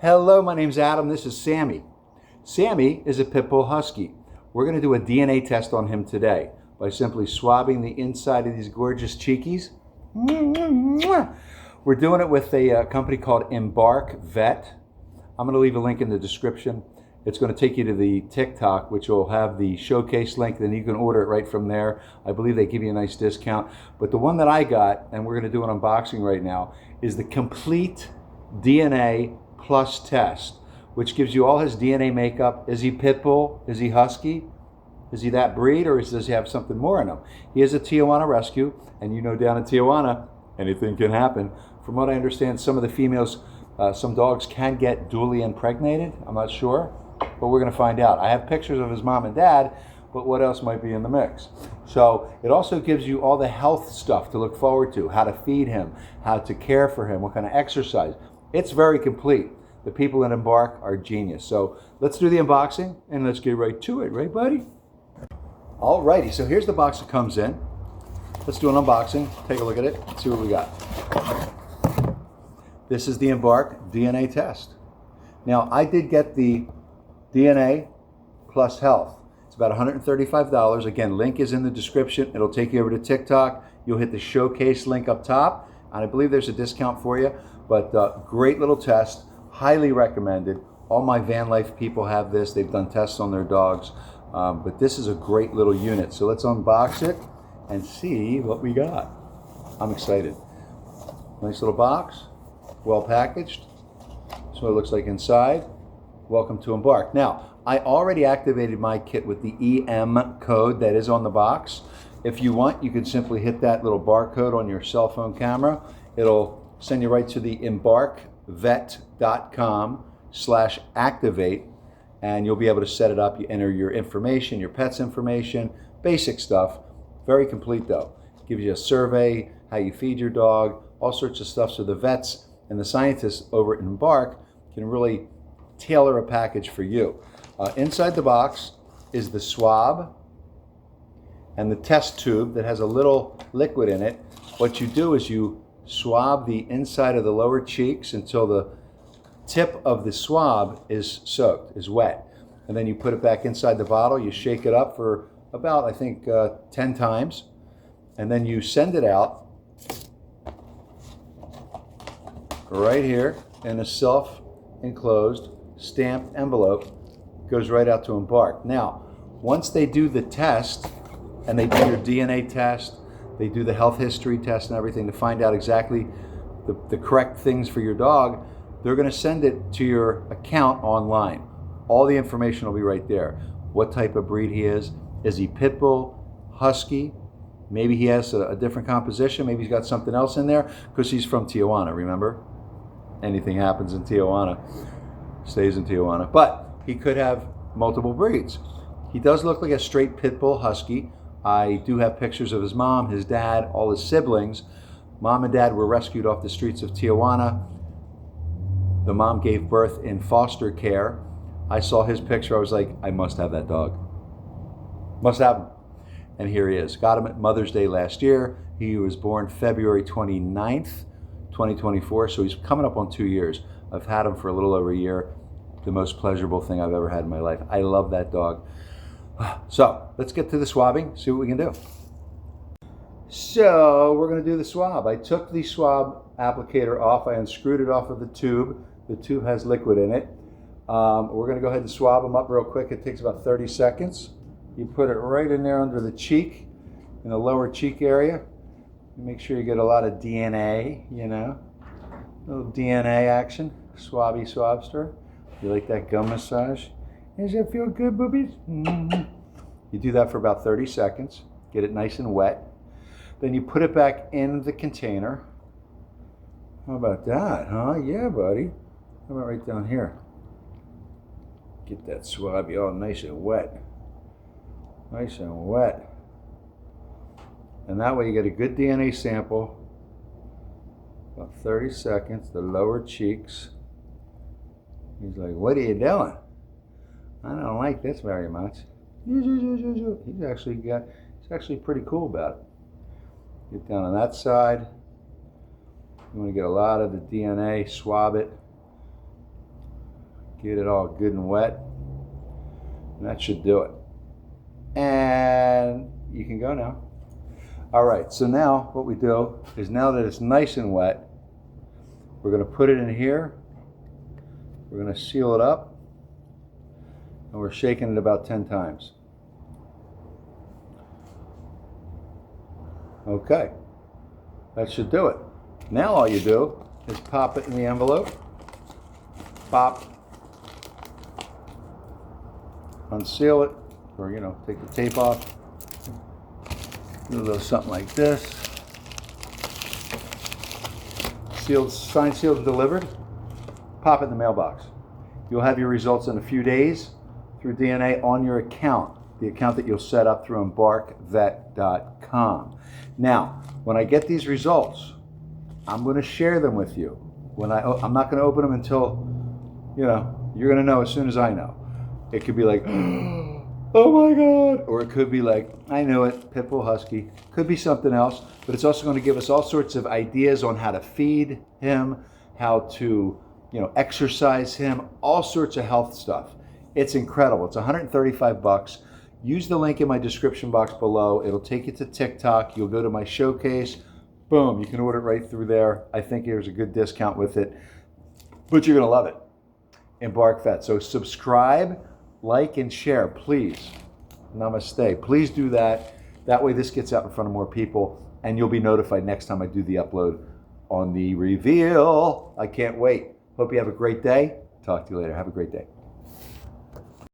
Hello, my name's Adam. This is Sammy. Sammy is a pit bull husky. We're going to do a DNA test on him today by simply swabbing the inside of these gorgeous cheekies. We're doing it with a company called Embark Vet. I'm going to leave a link in the description. It's going to take you to the TikTok, which will have the showcase link. Then you can order it right from there. I believe they give you a nice discount. But the one that I got, and we're going to do an unboxing right now, is the complete DNA plus test, which gives you all his DNA makeup. Is he pit bull? Is he husky? Is he that breed, or does he have something more in him? He is a Tijuana rescue, and you know down in Tijuana, anything can happen. From what I understand, some of the females, some dogs can get dually impregnated. I'm not sure, but we're going to find out. I have pictures of his mom and dad, but what else might be in the mix? So it also gives you all the health stuff to look forward to, how to feed him, how to care for him, what kind of exercise. It's very complete. The people at Embark are genius. So let's do the unboxing and let's get right to it, right, buddy? Alrighty, so here's the box that comes in. Let's do an unboxing, take a look at it, see what we got. This is the Embark DNA test. Now, I did get the DNA plus health. It's about $135. Again, link is in the description. It'll take you over to TikTok. You'll hit the showcase link up top, and I believe there's a discount for you. But great little test, highly recommended. All my van life people have this. They've done tests on their dogs. But this is a great little unit. So let's unbox it and see what we got. I'm excited. Nice little box, well packaged. That's what it looks like inside. Welcome to Embark. Now, I already activated my kit with the EM code that is on the box. If you want, you can simply hit that little barcode on your cell phone camera. It'll send you right to the embarkvet.com/activate, and you'll be able to set it up. You enter your information, your pet's information, basic stuff. Very complete though. Gives you a survey, how you feed your dog, all sorts of stuff. So the vets and the scientists over at Embark can really tailor a package for you. Inside the box is the swab and the test tube that has a little liquid in it. What you do is you swab the inside of the lower cheeks until the tip of the swab is soaked, is wet. And then you put it back inside the bottle, you shake it up for about, I think, 10 times. And then you send it out right here in a self-enclosed stamped envelope. Goes right out to Embark. Now, once they do the test, and they do your DNA test, they do the health history test and everything to find out exactly the correct things for your dog, they're going to send it to your account online. All the information will be right there. What type of breed he is he pit bull, husky? Maybe he has a different composition. Maybe he's got something else in there because he's from Tijuana, remember? Anything happens in Tijuana, stays in Tijuana. But he could have multiple breeds. He does look like a straight pit bull husky. I do have pictures of his mom, his dad, all his siblings. Mom and dad were rescued off the streets of Tijuana. The mom gave birth in foster care. I saw his picture. I was like, I must have that dog. Must have him. And here he is. Got him at Mother's Day last year. He was born February 29th, 2024. So he's coming up on 2 years. I've had him for a little over a year. The most pleasurable thing I've ever had in my life. I love that dog. So let's get to the swabbing, see what we can do. So we're going to do the swab. I took the swab applicator off. I unscrewed it off of the tube. The tube has liquid in it. We're going to go ahead and swab them up real quick. It takes about 30 seconds. You put it right in there under the cheek, in the lower cheek area. Make sure you get a lot of DNA, you know. A little DNA action. Swabby swabster. You like that gum massage? Does it feel good, boobies? Mm-hmm. You do that for about 30 seconds. Get it nice and wet. Then you put it back in the container. How about that, huh? Yeah, buddy. How about right down here? Get that swabby all nice and wet. Nice and wet. And that way you get a good DNA sample. About 30 seconds, the lower cheeks. He's like, what are you doing? I don't like this very much. He's actually pretty cool about it. Get down on that side. You want to get a lot of the DNA, swab it. Get it all good and wet. And that should do it. And you can go now. All right, so now what we do is, now that it's nice and wet, we're going to put it in here. We're going to seal it up. And we're shaking it about 10 times. Okay, that should do it. Now all you do is pop it in the envelope. Pop. Unseal it, or take the tape off. Do a little something like this. Sealed, signed, sealed, delivered. Pop it in the mailbox. You'll have your results in a few days through DNA on your account, the account that you'll set up through embarkvet.com. Now, when I get these results, I'm going to share them with you. I'm not going to open them until, you're going to know as soon as I know. It could be like, oh my God. Or it could be like, I knew it, Pitbull Husky. Could be something else, but it's also going to give us all sorts of ideas on how to feed him, how to, exercise him, all sorts of health stuff. It's incredible. It's $135. Use the link in my description box below. It'll take you to TikTok. You'll go to my showcase. Boom, you can order it right through there. I think there's a good discount with it, but you're going to love it. Embark Vet. So subscribe, like, and share, please. Namaste. Please do that. That way this gets out in front of more people, and you'll be notified next time I do the upload on the reveal. I can't wait. Hope you have a great day. Talk to you later. Have a great day.